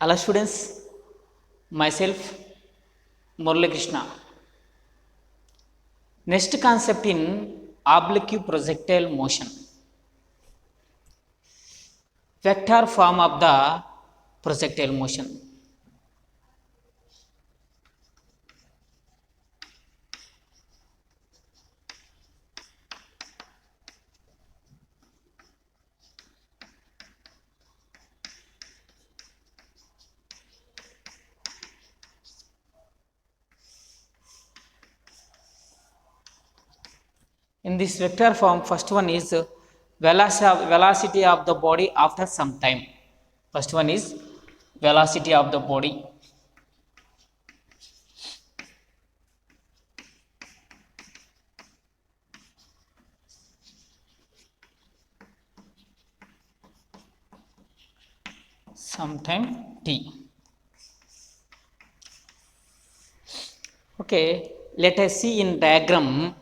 Hello students, myself Murali Krishna. Next concept in oblique projectile motion. Vector form of the projectile motion. In this vector form, first one is velocity of the body after some time. First one is velocity of the body. Sometime t. Okay, let us see in diagram.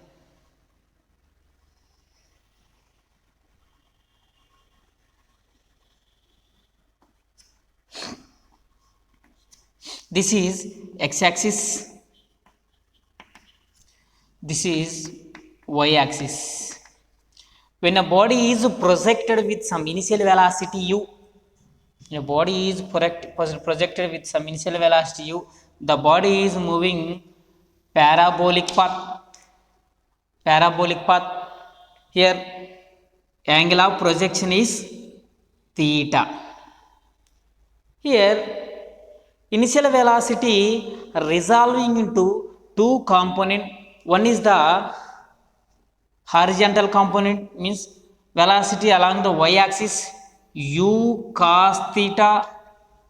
This is x-axis, this is y-axis. When a body is projected with some initial velocity u, a body is projected with some initial velocity u, the body is moving parabolic path. Here angle of projection is theta. Here initial velocity resolving into two component. One is the horizontal component, means velocity along the y-axis u cos theta.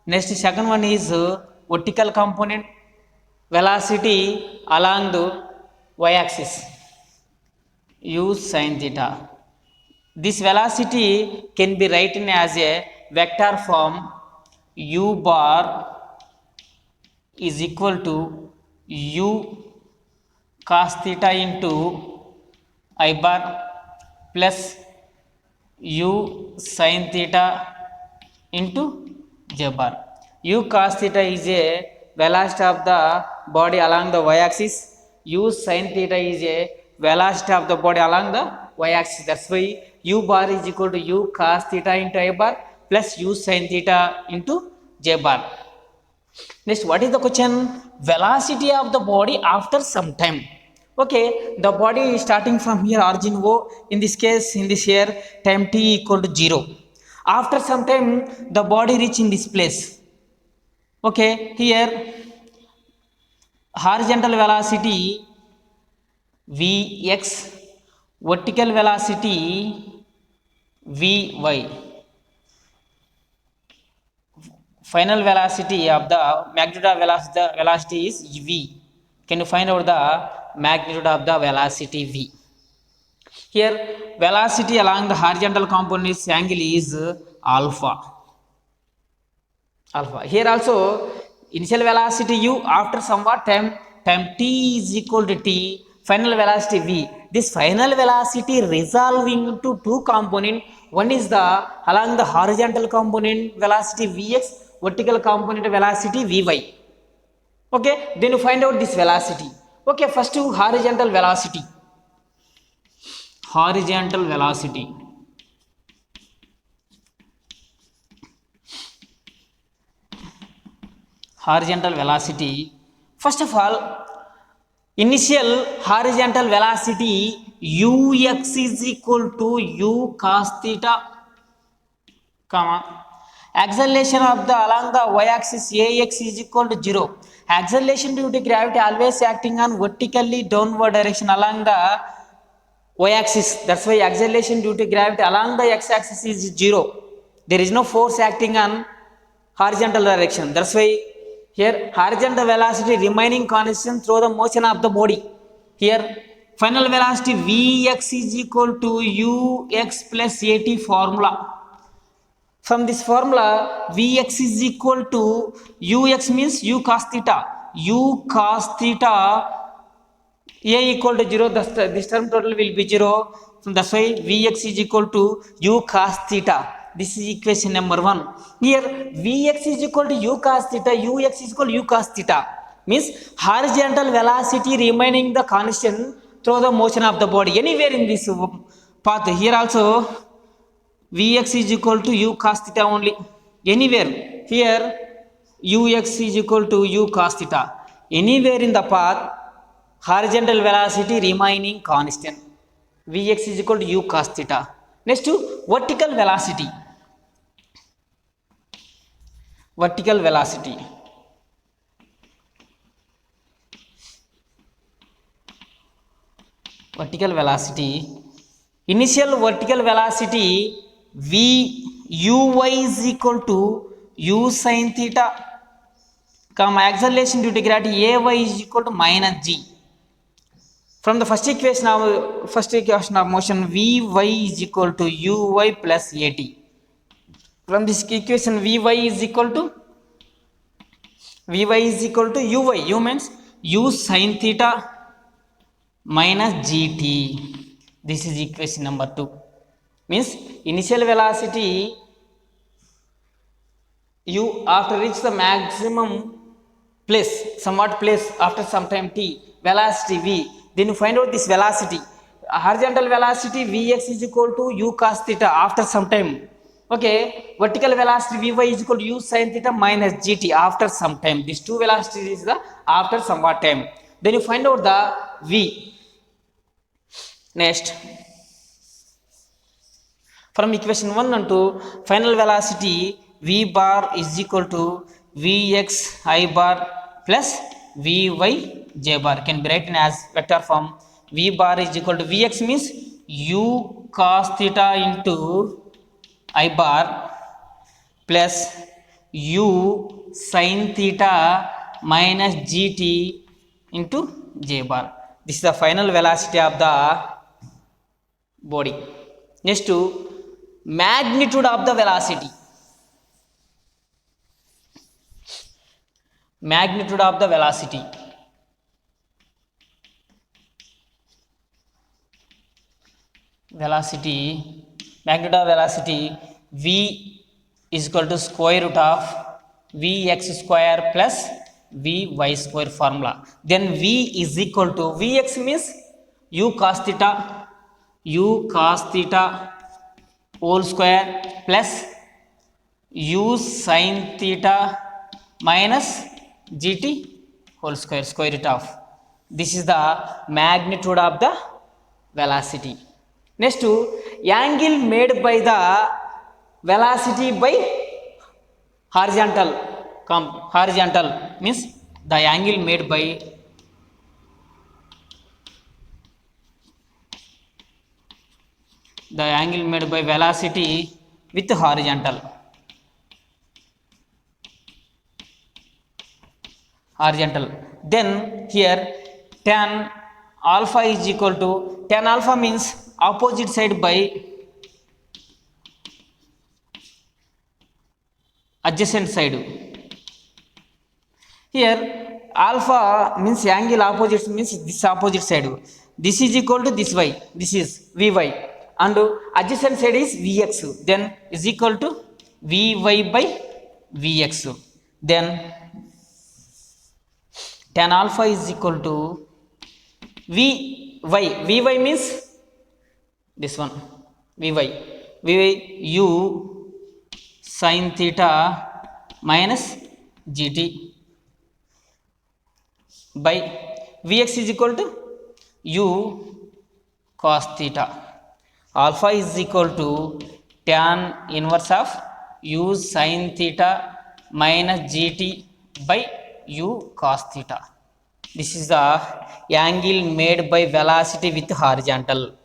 Next second one is vertical component, velocity along the y-axis u sin theta. This velocity can be written as a vector form. U bar is equal to u cos theta into I bar plus u sin theta into j bar. U cos theta is a velocity of the body along the y-axis. U sin theta is a velocity of the body along the y-axis. That's why u bar is equal to u cos theta into I bar plus u sin theta into j bar. Next, what is the question? Velocity of the body after some time. Okay, the body is starting from here, origin O. In this case, in this here, time t equal to 0. After some time, the body reach in this place. Okay, here horizontal velocity Vx, vertical velocity Vy. Final velocity of the magnitude of velocity is v. Can you find out the magnitude of the velocity v? Here velocity along the horizontal component's angle is alpha. Here also initial velocity u, after somewhat time t is equal to t, final velocity v. This final velocity resolving into two component. One is the along the horizontal component velocity vx, vertical component velocity vy. Okay, then you find out this velocity. Okay, first horizontal velocity. Horizontal velocity. First of all, initial horizontal velocity ux is equal to u cos theta, comma, acceleration of the along the y-axis ax is equal to 0. Acceleration due to gravity always acting on vertically downward direction along the y-axis. That's why acceleration due to gravity along the x-axis is 0. There is no force acting on horizontal direction. That's why here horizontal velocity remaining constant through the motion of the body. Here final velocity Vx is equal to ux plus at formula. From this formula, Vx is equal to ux means u cos theta. U cos theta a equal to 0. This term total will be 0. So that's why Vx is equal to u cos theta. This is equation number 1. Here Vx is equal to u cos theta, ux is equal to u cos theta. Means horizontal velocity remaining the constant through the motion of the body anywhere in this path. Here also Vx is equal to u cos theta only. Anywhere. Here ux is equal to u cos theta. Anywhere in the path, horizontal velocity remaining constant. Vx is equal to u cos theta. Next to vertical velocity. Vertical velocity. Vertical velocity. Initial vertical velocity v uy is equal to u sin theta, comma acceleration due to gravity ay is equal to minus g. From the first equation of motion vy is equal to uy plus at. From this equation vy is equal to uy. U means u sin theta minus gt. This is equation number 2. Means initial velocity u after reach the maximum place, somewhat place after some time t, velocity v. Then you find out this velocity. Horizontal velocity Vx is equal to u cos theta after some time. Okay. Vertical velocity Vy is equal to u sin theta minus gt after some time. These two velocities is the after somewhat time. Then you find out the v. Next. From equation 1 and 2, final velocity v bar is equal to vx I bar plus vy j bar can be written as vector form. V bar is equal to vx means u cos theta into I bar plus u sin theta minus gt into j bar. This is the final velocity of the body. Next to magnitude of the velocity. Magnitude of the velocity. Magnitude of velocity v is equal to square root of vx square plus vy square formula. Then v is equal to vx means u cos theta whole square plus u sin theta minus gt whole square, square root of. This is the magnitude of the velocity. Next to angle made by the velocity by horizontal means the angle made by velocity with horizontal. Then here tan alpha is equal to, tan alpha means opposite side by adjacent side. Here alpha means angle opposite means this opposite side. This is equal to this y, this is vy, and adjacent side is vx. Then is equal to vy by vx. Then tan alpha is equal to vy means this one, vy u sin theta minus gt by vx is equal to u cos theta. Alpha is equal to tan inverse of u sin theta minus gt by u cos theta. This is the angle made by velocity with horizontal.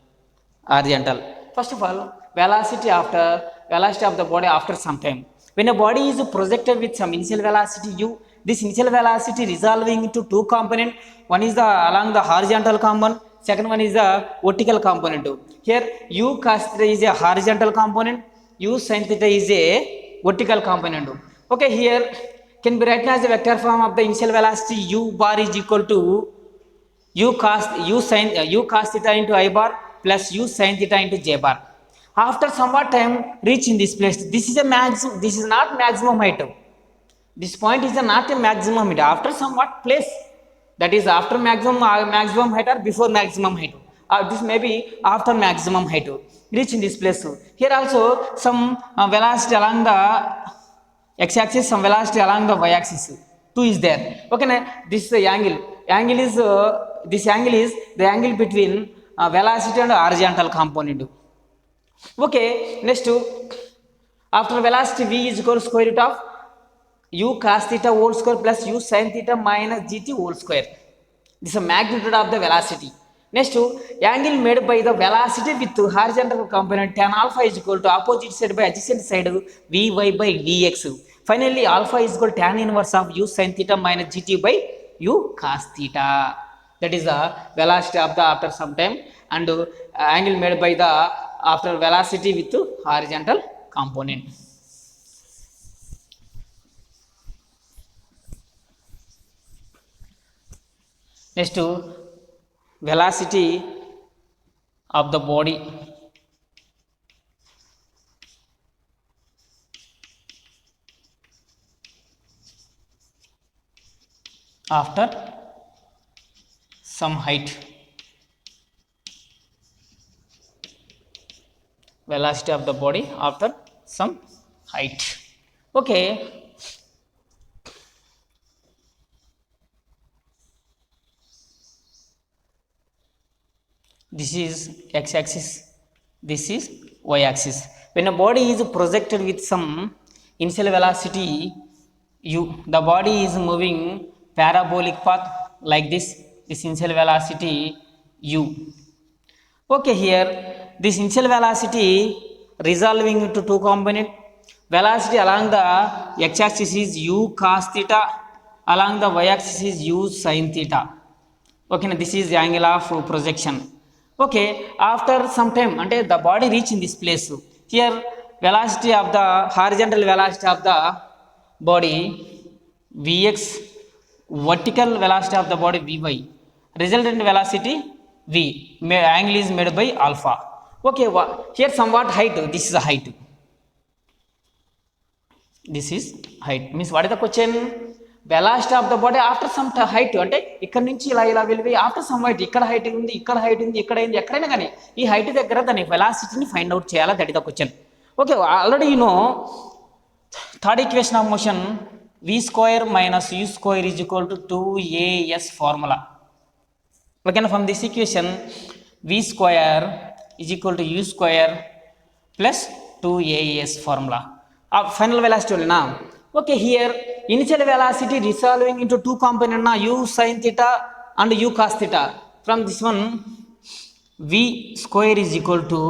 First of all, velocity of the body after some time. When a body is projected with some initial velocity u, this initial velocity resolving into two components. One is along the horizontal component, second one is the vertical component. Here u cos theta is a horizontal component, u sin theta is a vertical component. Okay, here can be written as a vector form of the initial velocity u bar is equal to u cos theta into I bar plus u sin theta into j bar. After somewhat time reach in this place. This is a maximum, this is not maximum height. This point is not a maximum height. After somewhat place, that is after maximum height or before maximum height, this may be after maximum height reach in this place. Here also some velocity along the x-axis, some velocity along the y-axis 2 is there. Okay, now this is the angle is this angle is the angle between velocity and horizontal component. Okay, next after velocity v is equal to square root of u cos theta whole square plus u sin theta minus gt whole square. This is the magnitude of the velocity. Next, angle made by the velocity with horizontal component tan alpha is equal to opposite side by adjacent side vy by dx. Finally, alpha is equal to tan inverse of u sin theta minus gt by u cos theta. That is the velocity of the after some time, and angle made by the after velocity with horizontal component. Next, velocity of the body after some height. Velocity of the body after some height. Okay, this is x-axis, this is y-axis. When a body is projected with some initial velocity u, the body is moving parabolic path like this initial velocity u. Okay, here this initial velocity resolving into two component. Velocity along the x-axis is u cos theta, along the y-axis is u sin theta. Okay, now this is the angle of projection. Okay, after some time, ante the body reach in this place. Here velocity of the horizontal velocity of the body vx, vertical velocity of the body vy, resultant velocity v, angle is made by alpha. Okay, here somewhat height, this is a height, this is height. Means what is the question? Velocity of the body after some height, అంటే ఇక్కడ నుంచి ఇలా వెళ్ళి after some height, ఇక్కడ height ఉంది, ఇక్కడ height ఉంది, ఇక్కడ అయింది, ఎక్కడైనా కానీ ఈ హైట్ దగ్గర దాని వెలాసిటీని ఫైండ్ అవుట్ చేయాలా, that is the question. Okay, already you know third equation of motion v square minus u square is equal to 2as formula. Okay, from this equation v square is equal to u square plus 2as formula. Final velocity only now. Okay, here initial velocity resolving into two component na, u sin theta and u cos theta. From this one v square is equal to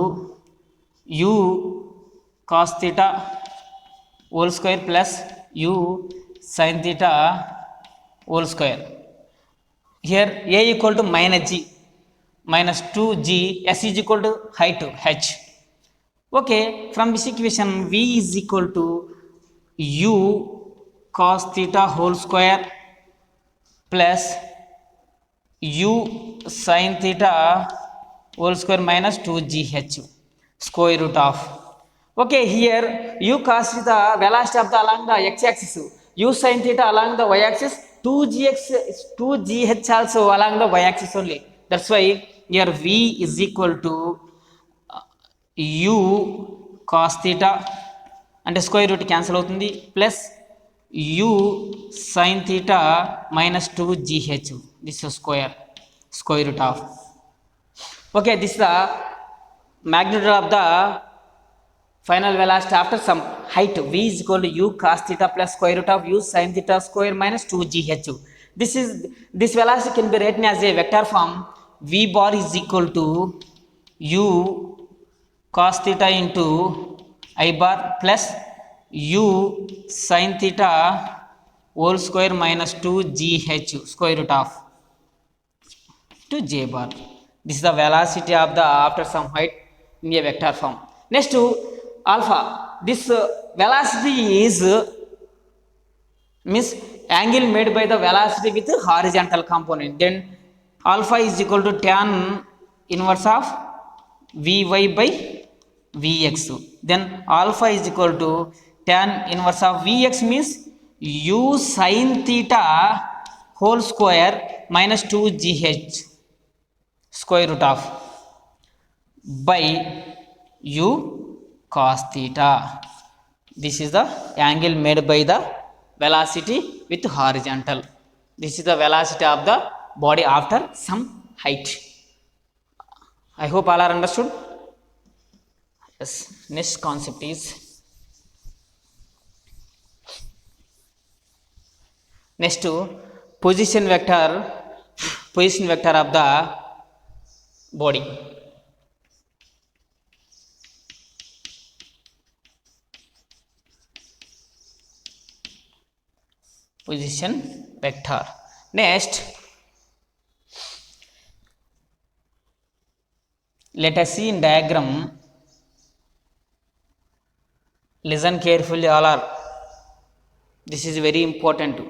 u cos theta whole square plus u sin theta whole square. Here a equal to minus g minus 2g, s is equal to height h. Okay, from this equation v is equal to u cos theta whole square plus u sin theta whole square minus 2gh square root of. Okay, here u cos theta velocity of the along the x-axis, u sin theta along the y-axis, 2gh also along the y-axis only. That's why here v is equal to u cos theta అంటే square root cancel అవుతుంది plus u sin theta minus 2gh, this is square root of. Okay, this is the magnitude of the final velocity after some height. V is equal to u cos theta plus square root of u sin theta square minus 2gh. This velocity can be written as a vector form. V bar is equal to u cos theta into I bar plus u sin theta whole square minus 2gh square root of to j bar. This is the velocity of the after some height in a vector form. Next to alpha, this velocity is means angle made by the velocity with horizontal component. Then alpha is equal to tan inverse of vy by Vx. Then alpha is equal to tan inverse of Vx means u sin theta whole square minus 2gh square root of by u cos theta. This is the angle made by the velocity with horizontal. This is the velocity of the body after some height. I hope all are understood. Yes. Next concept is position vector of the body. Position vector. Next, let us see in diagram. Listen carefully, all are. This is very important.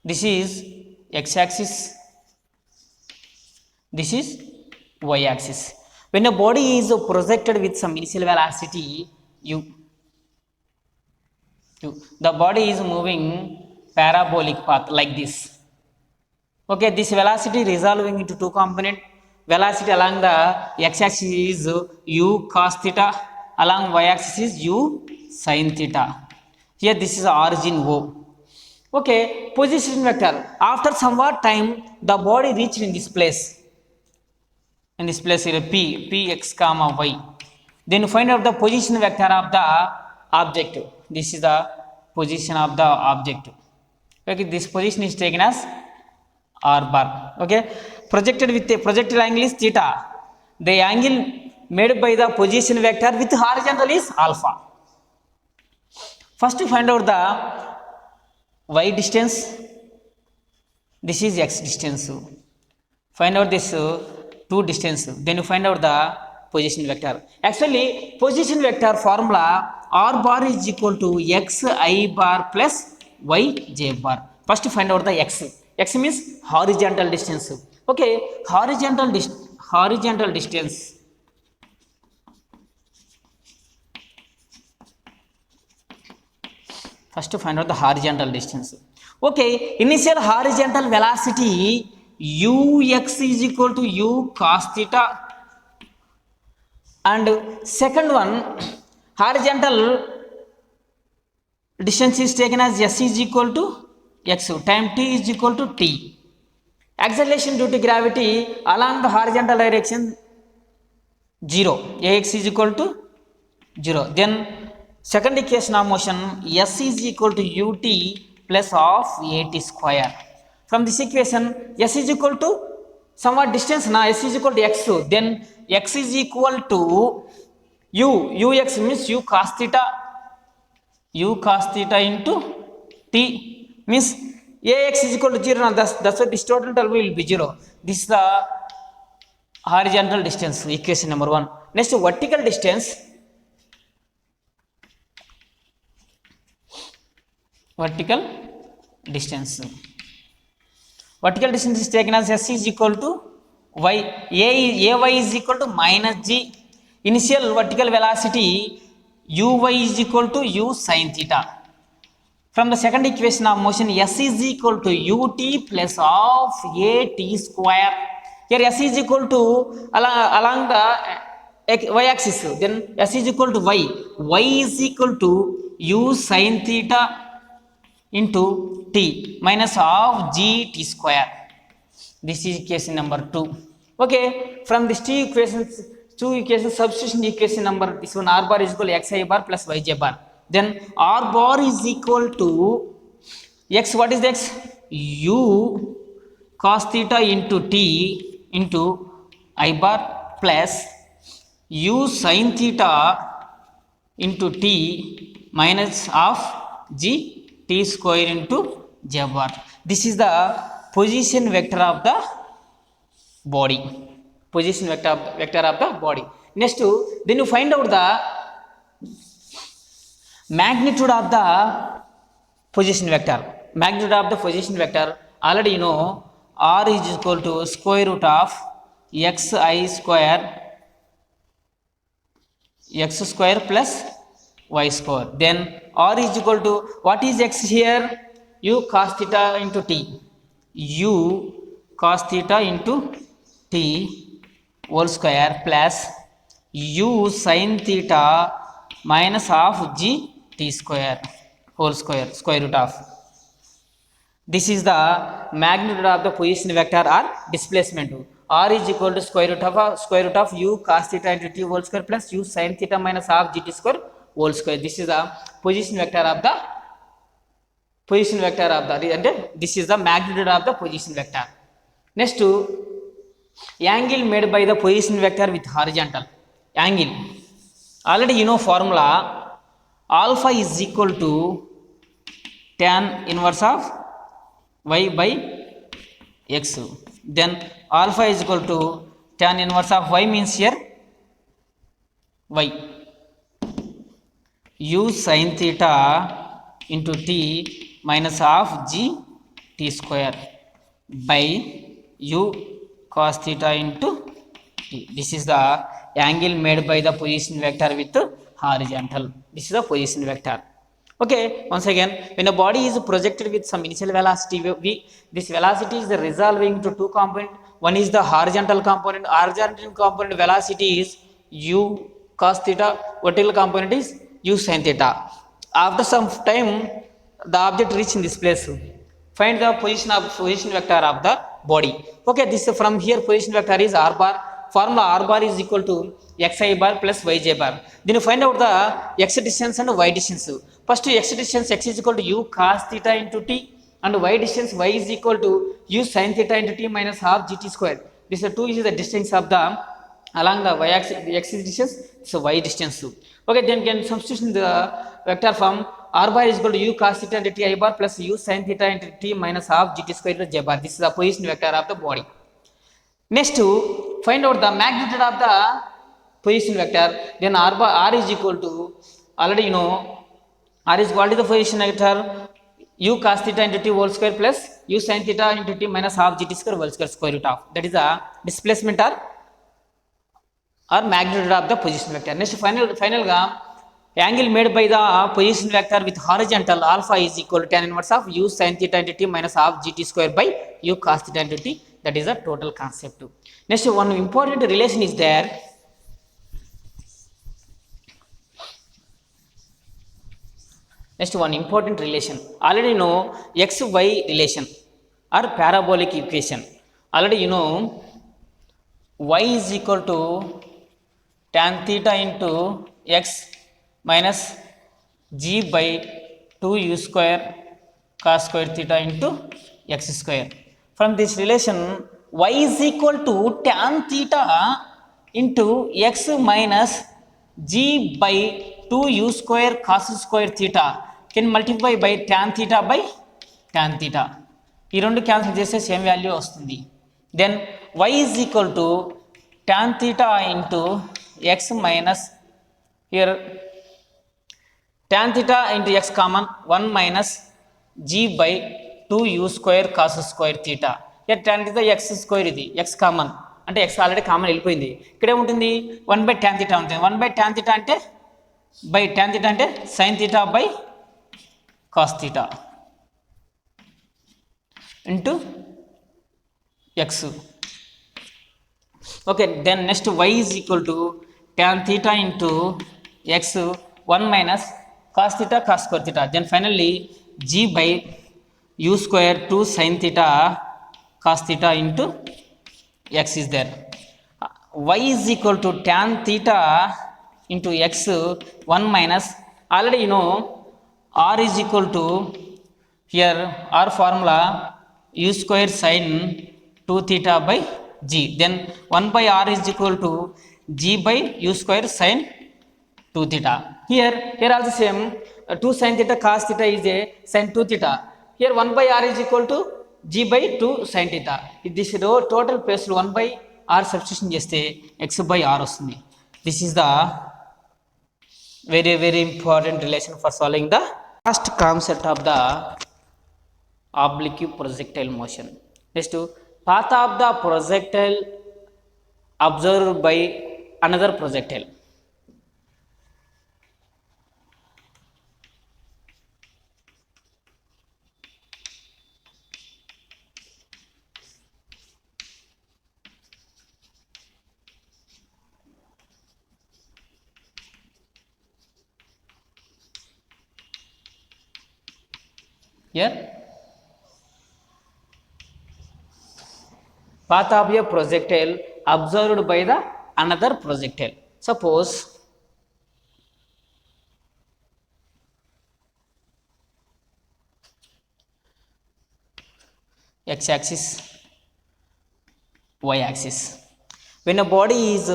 This is x-axis. This is y-axis. When a body is projected with some initial velocity u, the body is moving parabolic path like this. Okay, this velocity resolving into two component. Velocity along the x-axis is u cos theta, along y-axis is u sin theta. Here this is origin O. Okay, position vector. After somewhat time, the body reached in this place. In this place here p x comma y. Then you find out the position vector of the object. This is the position of the object. Okay, this position is taken as r bar. Okay, projected with a projected angle is theta. The angle made by the position vector with horizontal is alpha. First, to find out the y distance. This is x distance. Find out this two distance. Then you find out the position vector. Actually, position vector formula r bar is equal to x I bar plus y j bar. First, to find out the x. X means horizontal distance. Okay, horizontal distance. First, to find out the horizontal distance. Okay, initial horizontal velocity ux is equal to u cos theta, and second one horizontal distance is taken as s is equal to x, time t is equal to t. Acceleration due to gravity along the horizontal direction 0, ax is equal to 0. Then second equation of motion s is equal to ut plus of at square. From this equation s is equal to somewhat distance, now s is equal to x, then x is equal to ux means u cos theta into t means ax is equal to 0. Now that's why this total term will be 0. This is the horizontal distance, equation number 1. Next, vertical distance. Vertical distance is taken as s is equal to y, ay is equal to minus g. Initial vertical velocity uy is equal to u sin theta. From the second equation of motion s is equal to ut plus of at square. Here s is equal to along the y axis, then s is equal to y is equal to u sin theta into t minus of g t square. This is equation number 2. Okay, from these two equations substitution equation number, this one r bar is equal to x I bar plus y j bar. Then r bar is equal to x, what is the x? U cos theta into t into I bar plus u sin theta into t minus of g t square into j bar. This is the position vector of the body. Position vector of the body. Next, then you find out the magnitude of the position vector. Magnitude of the position vector, already you know, r is equal to square root of x I square x square plus y square. Then r is equal to, what is x here? U cos theta into t. U cos theta into t whole square plus u sin theta minus half g t square whole square, square root of. This is the magnitude of the position vector or displacement. R is equal to square root of u cos theta into t whole square plus u sin theta minus half gt square whole square. This is the position vector of the and this is the magnitude of the position vector. Next, angle made by the position vector with horizontal angle. Already you know formula, alpha is equal to tan inverse of y by x. Then alpha is equal to tan inverse of y means here y. U sin theta into t minus half g t square by u cos theta into t. This is the angle made by the position vector with horizontal. This is the position vector. Okay, once again, when a body is projected with some initial velocity, this velocity is resolving to two components. One is the horizontal component. Horizontal component velocity is u cos theta. Vertical component is u sin theta. After some time, the object reach in this place. Find the position vector of the body. Okay, this from here position vector is r bar. Formula r bar is equal to xi bar plus yj bar. Then find out the x distance and y distance. First x distance, x is equal to u cos theta into t, and y distance y is equal to u sin theta into t minus half gt square. This 2 is the distance of the along the y axis, the x distance, so y distance. Okay, then can substitution the vector from r bar is equal to u cos theta into t I bar plus u sin theta into t minus half gt square into j bar. This is the position vector of the body. Next, to find out the magnitude of the position vector, then r is equal to, already you know, r is equal to the position vector u cos theta into t whole square plus u sin theta into t minus half gt square whole square, square root of. That is the displacement or magnitude of the position vector. Next, final ga angle made by the position vector with horizontal, alpha is equal to tan inverse of u sin theta into t minus half gt square by u cos theta into t. That is the total concept. Next, one important relation is there. Next, one important relation. Already you know xy relation or parabolic equation. Already you know y is equal to tan theta into x minus g by 2u square cos square theta into x square. From this relation, y is equal to tan theta into x minus g by 2u square cos square theta can multiply by tan theta by tan theta. ఈ రెండు cancel చేస్తే same value వస్తుంది. Then y is equal to tan theta into x minus, here tan theta into x common, 1 minus g by 2u square cos square theta. Here tan theta x square, ఇది x common అంటే x already common వెళ్ళిపోయింది. ఇక్కడ ఏముంటుంది 1 by tan theta ఉంటుంది. 1 by tan theta అంటే tan theta అంటే sin theta by cos theta into x. Okay, then next y is equal to tan theta into x 1 minus cos theta cos square theta. Then finally g by u square 2 sin theta cos theta into x is there. Y is equal to tan theta into x 1 minus, already you know r is equal to, here r formula u square sin 2 theta by g. Then 1 by r is equal to g by u square sin 2 theta. Here also same, 2 sin theta cos theta is a sin 2 theta. Here 1 by r is equal to g by 2 sin theta. This total place 1 by r substitution చేస్తే x by r వస్తుంది. This is the very important relation for solving the first concept of the oblique projectile motion. Next, path of the projectile observed by another projectile. here path of a projectile observed by the another projectile. Suppose x axis, y axis. When a body is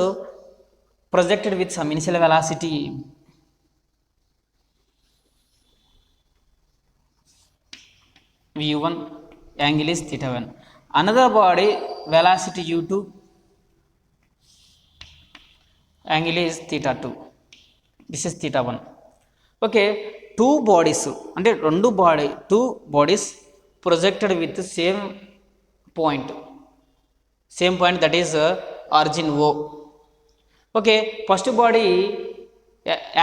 projected with some initial velocity v1, angle is theta 1. Another body velocity u2, angle is theta 2. This is theta 1. Okay, two bodies అంటే two bodies projected with the same point that is origin O. Okay, first body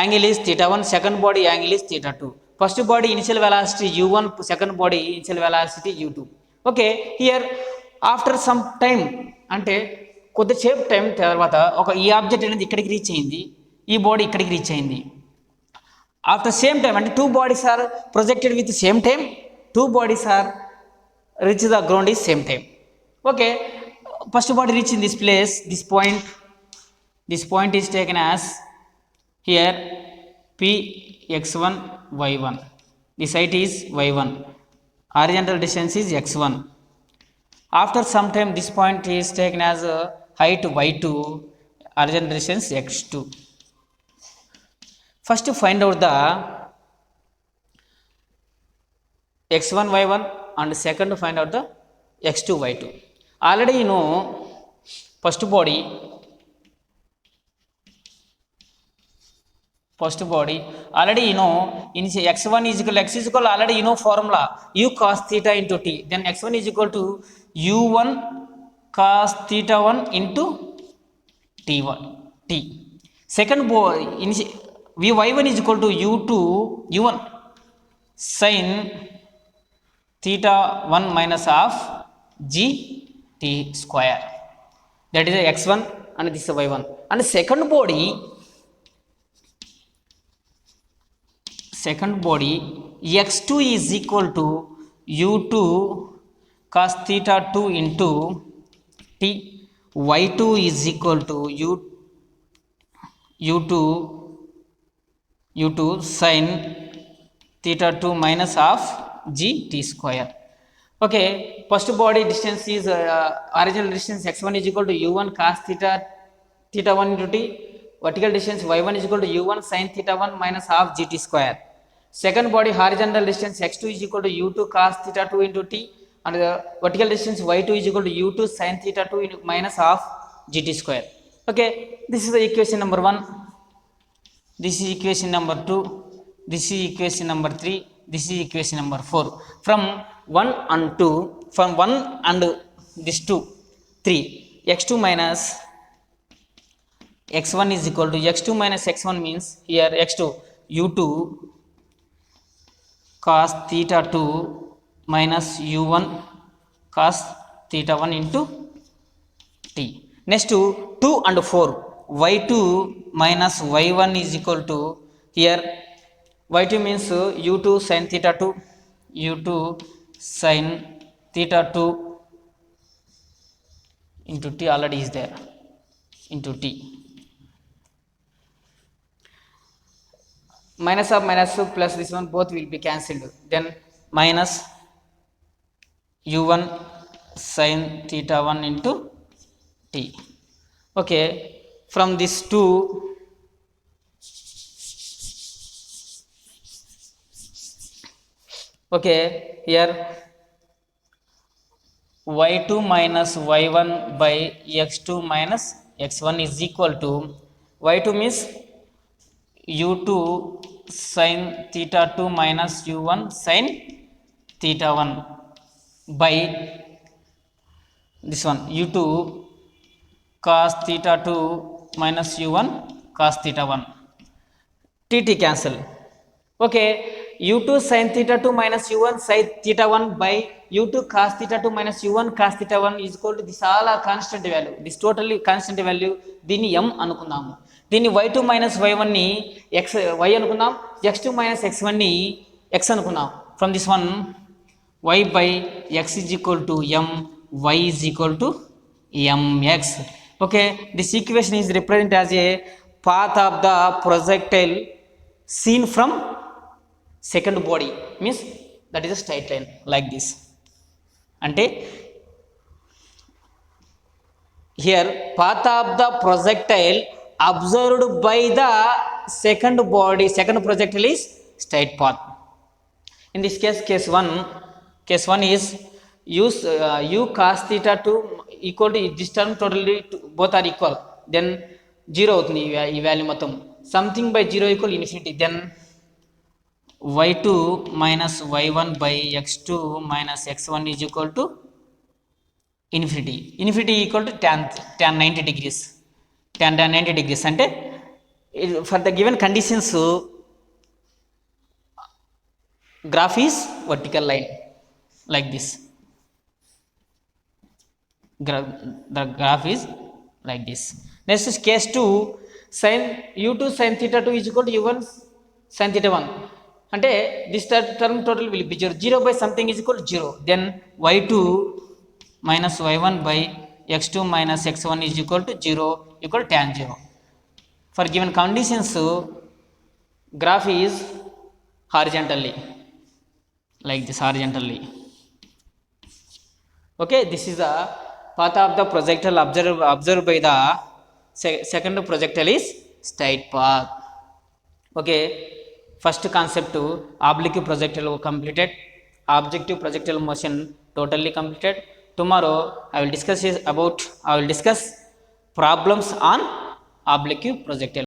angle is theta 1, second body angle is theta 2. First body initial velocity u1, second body initial velocity u2. Okay, here after some time అంటే కొద్దిసేపు time తర్వాత ఒక ఈ object అనేది ఇక్కడికి reach అయింది, ఈ body ఇక్కడికి రీచ్ అయింది. ఆఫ్టర్ సేమ్ టైం అంటే two bodies are projected with same time, two bodies are reach the ground is same time. Okay, first body reach in this place, this point is taken as here p x1 y1, this height is y1, horizontal distance is x1. After some time this point is taken as height y2, horizontal distance x2. First find out the x1 y1 and second find out the x2 y2. Already you know first body already you know in x1 is equal to x is equal to already you know formula u cos theta into t, then x1 is equal to u1 cos theta 1 into t1 t. Second body y1 is equal to u1 sin theta 1 minus half g t square, that is x1 and this is y1. And second body x2 is equal to u2 cos theta 2 into t, y2 is equal to u2 sin theta 2 minus half g t square. Okay, first body distance is original distance x1 is equal to u1 cos theta 1 into t, vertical distance y1 is equal to u1 sin theta 1 minus half g t square. Second body horizontal distance x2 is equal to u2 cos theta 2 into t, and the vertical distance y2 is equal to u2 sin theta 2 into minus half gt square. Okay, this is the equation number 1, this is equation number 2, this is equation number 3, this is equation number 4. From 1 and 2, from 1 and this 2 3, x2 minus x1 is equal to x2 minus x1 means here x2 u2 cos theta 2 minus u1 cos theta 1 into t. Next 2 and 4, y2 minus y1 is equal to here y2 means u2 sin theta 2, u2 sin theta 2 into t already is there into t. Minus of minus plus this one both will be cancelled, then minus u1 sin theta 1 into t. Okay, from this 2 okay, here y2 minus y1 by x2 minus x1 is equal to y2 means u2 sin theta 2 minus u1 sin theta 1 by this one u2 cos theta 2 minus u1 cos theta 1, tt cancel. Okay, u2 sin theta 2 minus u1 sin theta 1 by u2 cos theta 2 minus u1 cos theta 1 is equal to this all are constant value, this totally constant value, దీన్ని m అనుకుందాము. దీన్ని y2 minus y1 ని y అనుకుందాం, x2 minus x1 ని x అనుకుందాం. From this one y by x is equal to m, y is equal to mx. Okay, this equation is represented as a path of the projectile seen from second body, means that is a straight line like this. అంటే here path of the projectile observed by the second body, second projectile is straight path. In this case, case 1 is use u cos theta to equal to this term totally both are equal, then 0 అవుతుంది ఈ value మొత్తం, something by 0 equal infinity, then y2 minus y1 by x2 minus x1 is equal to infinity. Infinity equal to tan 90 degrees. Tan 90 degrees అంటే for the given conditions graph is vertical line like this. The graph is like this. Next is case 2, sin u2 sin theta 2 is equal to u1 sin theta 1. అంటే this term total will be 0. 0 by something is equal to 0. Then y2 minus y1 by x2 minus x1 is equal to 0 equal to tan 0. For given conditions, graph is horizontally like this, horizontally. Okay, this is the path of the projectile observed by the second projectile is straight path. Okay, first concept oblique projectile completed, objective projectile motion totally completed. Tomorrow I will discuss problems on oblique projectile.